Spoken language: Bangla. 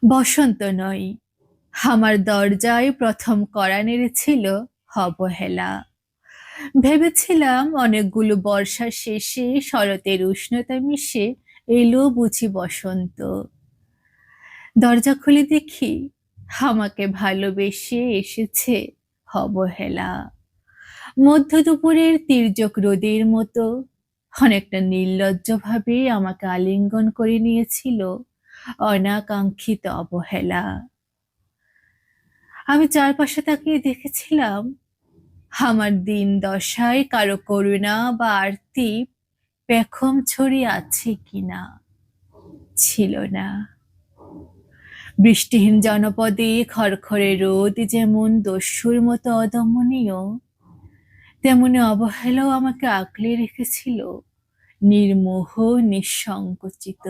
বসন্ত নয়, আমার দরজায় প্রথম কড়া নেড়েছিল অবহেলা। ভেবেছিলাম অনেকগুলো বর্ষার শেষে শরতের উষ্ণতা মিশে এলো বুঝি বসন্ত। দরজা খুলে দেখি আমাকে ভালোবেসে এসেছে অবহেলা। মধ্য দুপুরের তির্যক রোদের মতো অনেকটা নির্লজ্জভাবে আমাকে আলিঙ্গন করে নিয়েছিল অনাকাঙ্ক্ষিত অবহেলা। আমি চারপাশে তাকিয়ে দেখেছিলাম আমার দিন দশায় কারো করুণা বা আরতি পেখম ছড়িয়ে আছে কিনা। ছিল না। বৃষ্টিহীন জনপদে খড়খড়ে রোদ যেমন দস্যুর মতো অদমনীয়, তেমনি অবহেলাও আমাকে আঁকড়ে রেখেছিল নির্মোহ নিঃসংকোচিত।